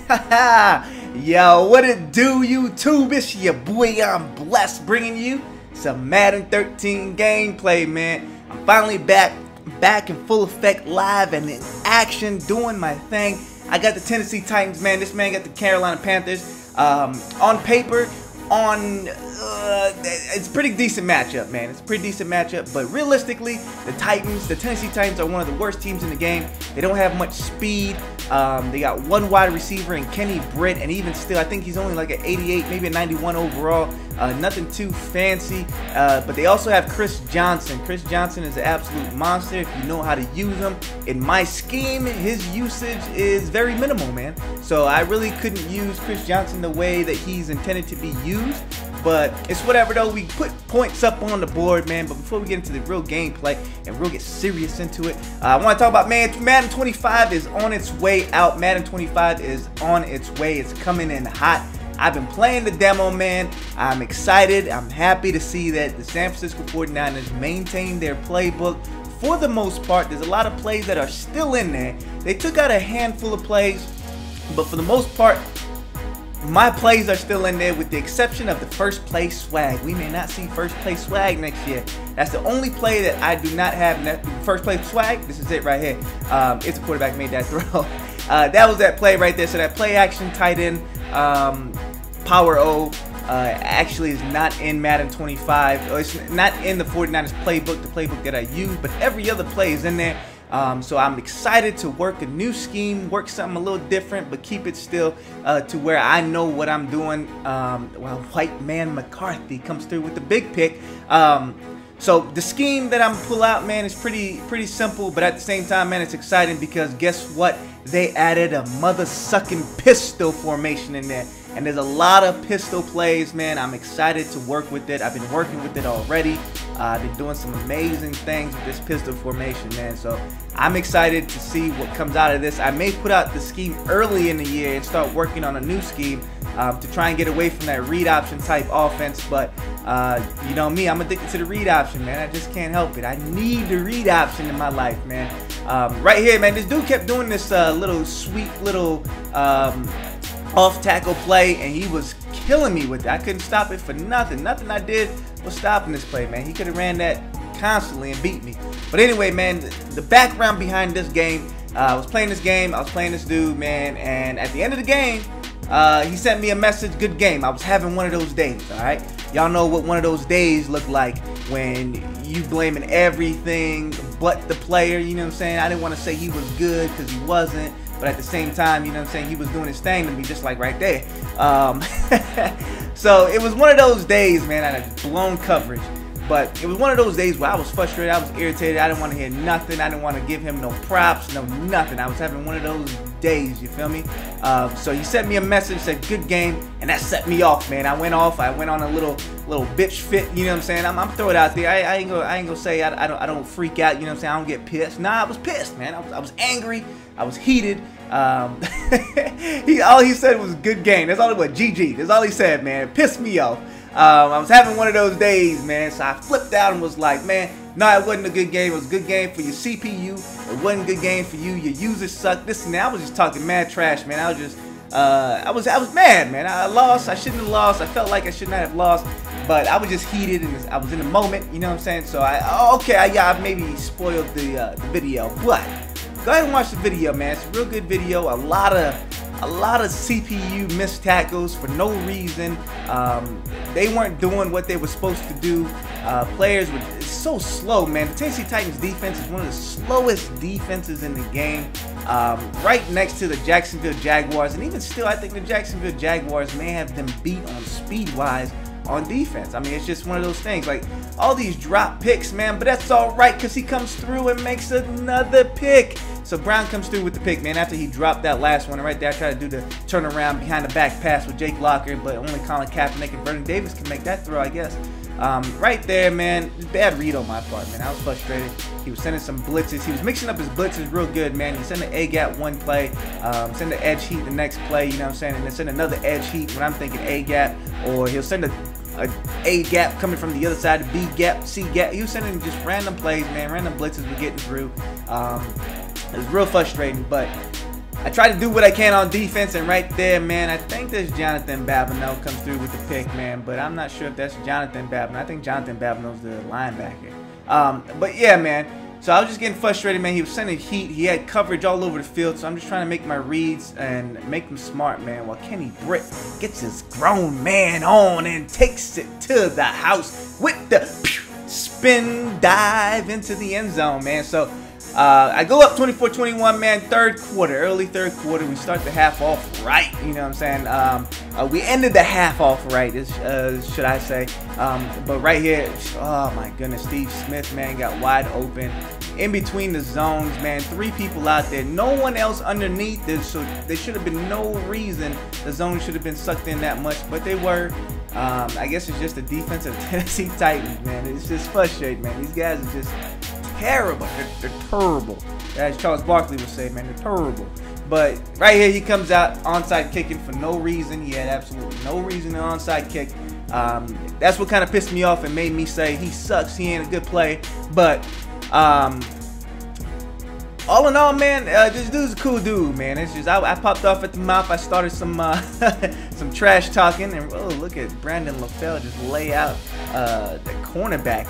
Yo, what it do, YouTube? It's your boy, I'm Blessed, bringing you some Madden 13 gameplay, man. I'm finally back in full effect, live and in action, doing my thing. I got the Tennessee Titans, man. This man got the Carolina Panthers. On paper, it's a pretty decent matchup, man. It's a pretty decent matchup, but realistically, the Tennessee Titans are one of the worst teams in the game. They don't have much speed. They got one wide receiver in Kenny Britt, and even still, I think he's only like an 88, maybe a 91 overall. Nothing too fancy, but they also have Chris Johnson. Chris Johnson is an absolute monster if you know how to use him. In my scheme, his usage is very minimal, man. So I really couldn't use Chris Johnson the way that he's intended to be used. But it's whatever though, we put points up on the board, man. But before we get into the real gameplay and real get serious into it, I want to talk about, man, Madden 25 is on its way out. Madden 25 is on its way. It's coming in hot. I've been playing the demo, man. I'm excited. I'm happy to see that the San Francisco 49ers maintain their playbook. For the most part, there's a lot of plays that are still in there. They took out a handful of plays, but for the most part, my plays are still in there with the exception of the first play swag. We may not see first play swag next year. That's the only play that I do not have. First play swag, this is it right here. It's a quarterback made that throw. That was that play right there. So that play action tight end, Power O, actually is not in Madden 25. It's not in the 49ers playbook, the playbook that I use, but every other play is in there. So I'm excited to work a new scheme, work something a little different, but keep it still to where I know what I'm doing while White Man McCarthy comes through with the big pick. So the scheme that I'm gonna pull out, man, is pretty simple, but at the same time, man, it's exciting because guess what? They added a mother-sucking pistol formation in there. And there's a lot of pistol plays, man. I'm excited to work with it. I've been working with it already. I've been doing some amazing things with this pistol formation, man. So I'm excited to see what comes out of this. I may put out the scheme early in the year and start working on a new scheme to try and get away from that read option type offense. But you know me, I'm addicted to the read option, man. I just can't help it. I need the read option in my life, man. Right here, man, this dude kept doing this little sweet little off tackle play, and he was killing me with it. I couldn't stop it for nothing. Nothing I did was stopping this play, man. He could have ran that constantly and beat me. But anyway, man, the background behind this game, I was playing this game, I was playing this dude, man, and at the end of the game, he sent me a message, good game. I was having one of those days, all right? Y'all know what one of those days look like when you blaming everything but the player, you know what I'm saying? I didn't want to say he was good because he wasn't. But at the same time, you know what I'm saying, he was doing his thing to me just like right there. So it was one of those days, man. I had blown coverage. But it was one of those days where I was frustrated, I was irritated, I didn't want to hear nothing, I didn't want to give him no props, no nothing. I was having one of those days, you feel me? So he sent me a message, said good game, and that set me off, man. I went off, I went on a little bitch fit, you know what I'm saying? I'm throw it out there. I ain't gonna say I don't freak out, you know what I'm saying? I don't get pissed. Nah, I was pissed, man. I was angry, I was heated. All he said was good game. That's all it was. GG. That's all he said, man. It pissed me off. I was having one of those days, man, so I flipped out and was like, man, no, it wasn't a good game. It was a good game for your CPU. It wasn't a good game for you. Your users suck. This and that. I was just talking mad trash, man. I was just, I was mad, man. I lost. I shouldn't have lost. I felt like I should not have lost, but I was just heated and I was in the moment, you know what I'm saying? So I maybe spoiled the video, but go ahead and watch the video, man. It's a real good video. A lot of CPU missed tackles for no reason. They weren't doing what they were supposed to do. Players were so slow, man. The Tennessee Titans defense is one of the slowest defenses in the game. Right next to the Jacksonville Jaguars, and even still, I think the Jacksonville Jaguars may have them beat on speed-wise on defense. I mean, it's just one of those things, like all these drop picks, man, but that's all right because he comes through and makes another pick. So Brown comes through with the pick, man, after he dropped that last one. And right there, I tried to do the turnaround behind the back pass with Jake Locker, but only Colin Kaepernick and Vernon Davis can make that throw, I guess. Right there, man, bad read on my part, man. I was frustrated. He was sending some blitzes. He was mixing up his blitzes real good, man. He sent an A-gap one play, send the edge heat the next play, you know what I'm saying, and then send another edge heat when I'm thinking A-gap, or he'll send a gap coming from the other side, a B gap, C gap. He was sending just random plays, man, random blitzes were getting through. It was real frustrating, but I try to do what I can on defense, and right there, man, I think there's Jonathan Babineau comes through with the pick, man, but I'm not sure if that's Jonathan Babineau. I think Jonathan Babineau's the linebacker. But yeah, man, so I was just getting frustrated, man. He was sending heat. He had coverage all over the field, so I'm just trying to make my reads and make them smart, man, while Kenny Britt gets his grown man on and takes it to the house with the spin dive into the end zone, man. So I go up 24-21, man, early third quarter. We start the half off right, you know what I'm saying? We ended the half off right, should I say. But right here, oh my goodness, Steve Smith, man, got wide open. In between the zones, man, 3 people out there, no one else underneath this, so there should have been no reason the zone should have been sucked in that much, but they were. I guess it's just the defense of Tennessee Titans, man. It's just frustrating, man. These guys are just terrible. They're terrible. As Charles Barkley would say, man, they're terrible. But right here, he comes out onside kicking for no reason. He had absolutely no reason to onside kick. That's what kind of pissed me off and made me say he sucks. He ain't a good player. But all in all, man, this dude's a cool dude, man. It's just I popped off at the mouth. I started some some trash talking, and oh, look at Brandon LaFell just lay out the cornerback.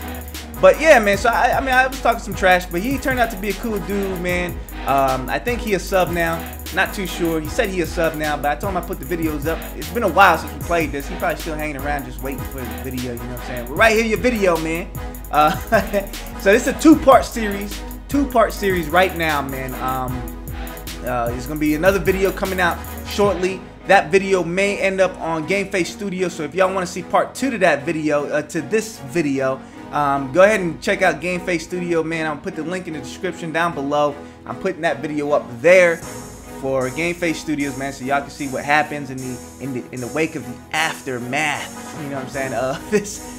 But yeah, man. So I mean, I was talking some trash, but he turned out to be a cool dude, man. I think he a sub now. Not too sure. He said he a sub now, but I told him I put the videos up. It's been a while since we played this. He probably still hanging around just waiting for the video. You know what I'm saying? Well, right here, your video, man. So this is a two-part series. Two-part series right now, man. There's gonna be another video coming out shortly. That video may end up on GameFace Studio, so if y'all want to see part 2 to that video, to this video, go ahead and check out GameFace Studio, man. I'll put the link in the description down below. I'm putting that video up there for GameFace Studios, man, so y'all can see what happens in the wake of the aftermath. You know what I'm saying?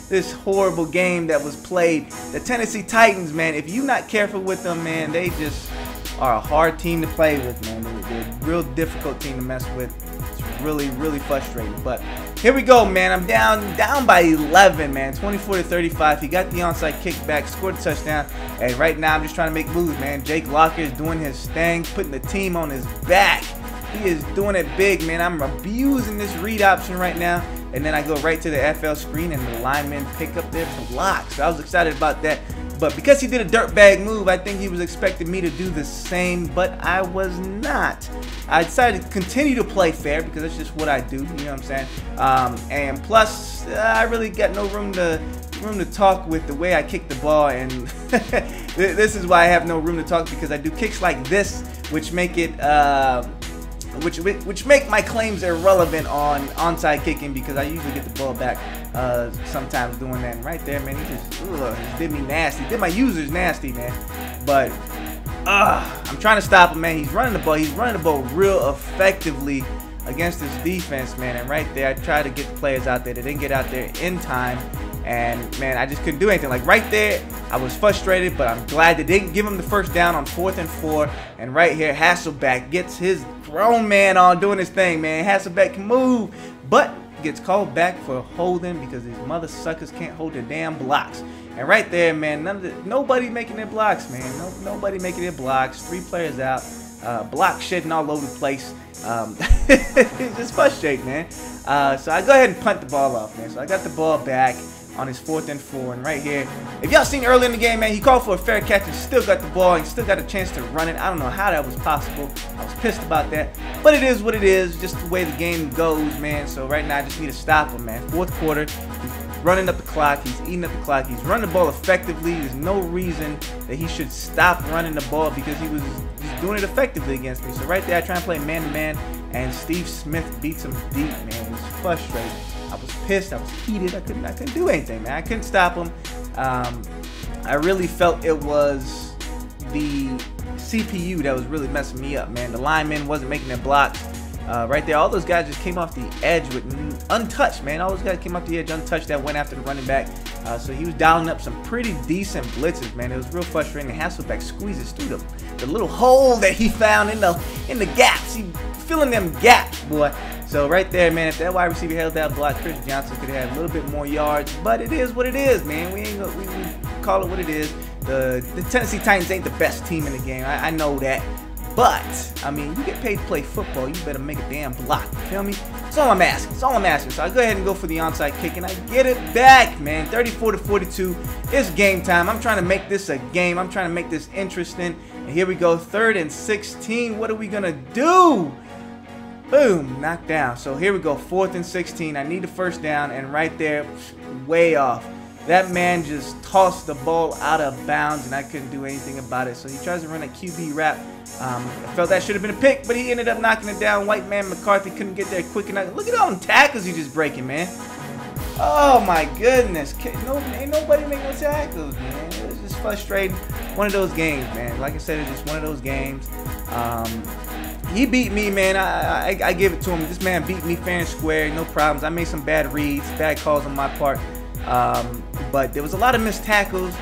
This horrible game that was played. The Tennessee Titans, man. If you're not careful with them, man, they just are a hard team to play with, man. They're a real difficult team to mess with. It's really, really frustrating. But here we go, man. I'm down by 11, man. 24-35. He got the onside kickback, scored a touchdown, and right now I'm just trying to make moves, man. Jake Locker is doing his thing, putting the team on his back. He is doing it big, man. I'm abusing this read option right now, and then I go right to the FL screen, and the linemen pick up their block. So I was excited about that. But because he did a dirtbag move, I think he was expecting me to do the same, but I was not. I decided to continue to play fair because that's just what I do, you know what I'm saying? And plus, I really got no room to talk with the way I kick the ball, and this is why I have no room to talk, because I do kicks like this, which make it which make my claims irrelevant on onside kicking, because I usually get the ball back sometimes doing that. And right there, man, he just did me nasty. Did my users nasty, man. But I'm trying to stop him, man. He's running the ball. He's running the ball real effectively against this defense, man. And right there, I tried to get the players out there. They didn't get out there in time. And, man, I just couldn't do anything. Like, right there, I was frustrated, but I'm glad they didn't give him the first down on 4th and 4. And right here, Hasselbeck gets his grown man on doing his thing, man. Hasselbeck can move, but gets called back for holding because these mother suckers can't hold their damn blocks. And right there, man, nobody making their blocks, man. Nobody making their blocks. 3 players out. Block shedding all over the place. It's just frustrating, man. So I go ahead and punt the ball off, man. So I got the ball back on his 4th and 4, and right here, if y'all seen early in the game, man, he called for a fair catch and still got the ball and still got a chance to run it. I don't know how that was possible. I was pissed about that, but it is what it is, just the way the game goes, man. So right now I just need to stop him, man. 4th quarter, he's running up the clock, he's eating up the clock, he's running the ball effectively. There's no reason that he should stop running the ball because he's doing it effectively against me. So right there, I try and play man-to-man, and Steve Smith beats him deep, man. It was frustrating. I was pissed. I was heated. I couldn't do anything, man. I couldn't stop him. I really felt it was the CPU that was really messing me up, man. The linemen wasn't making their blocks. Right there, all those guys just came off the edge with untouched, man. All those guys came off the edge untouched that went after the running back. So he was dialing up some pretty decent blitzes, man. It was real frustrating. Hasselbeck squeezes through the little hole that he found in the gaps. He filling them gaps, boy. So right there, man, if that wide receiver held that block, Chris Johnson could have had a little bit more yards. But it is what it is, man. We call it what it is. The Tennessee Titans ain't the best team in the game. I know that. But, I mean, you get paid to play football, you better make a damn block. You feel me? That's all I'm asking. That's all I'm asking. So I go ahead and go for the onside kick, and I get it back, man. 34-42. It's game time. I'm trying to make this a game. I'm trying to make this interesting. And here we go. 3rd and 16. What are we going to do? Boom. Knocked down. So here we go. 4th and 16. I need the first down, and right there, way off. That man just tossed the ball out of bounds, and I couldn't do anything about it. So he tries to run a QB wrap. I felt that should have been a pick, but he ended up knocking it down. White man McCarthy couldn't get there quick enough. Look at all them tackles he just breaking, man. Oh, my goodness. Ain't nobody making no tackles, man. It was just frustrating. One of those games, man. Like I said, it's just one of those games. He beat me, man. I give it to him. This man beat me fair and square. No problems. I made some bad reads, bad calls on my part. But there was a lot of missed tackles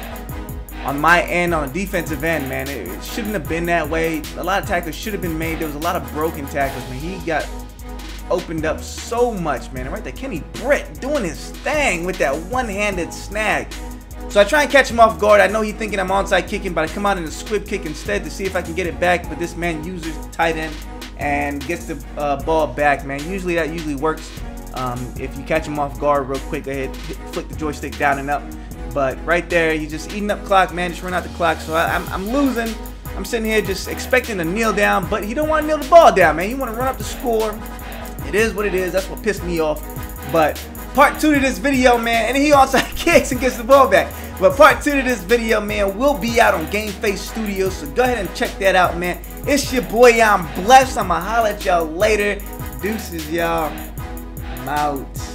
on my end, on the defensive end, man. It shouldn't have been that way. A lot of tackles should have been made. There was a lot of broken tackles, man. He got opened up so much, man. And right there, Kenny Britt doing his thing with that one-handed snag. So I try and catch him off guard. I know he's thinking I'm onside kicking, but I come out in a squib kick instead to see if I can get it back. But this man uses the tight end and gets the ball back, man. Usually that works. If you catch him off guard real quick, go ahead, flick the joystick down and up. But right there, he's just eating up clock, man. Just run out the clock. So I'm losing. I'm sitting here just expecting to kneel down, but he don't want to kneel the ball down, man. He want to run up the score. It is what it is. That's what pissed me off. But part 2 to this video, man, and he also kicks and gets the ball back. But part 2 to this video, man, will be out on Game Face Studios. So go ahead and check that out, man. It's your boy. I'm blessed. I'ma holla at y'all later. Deuces, y'all. I'm out.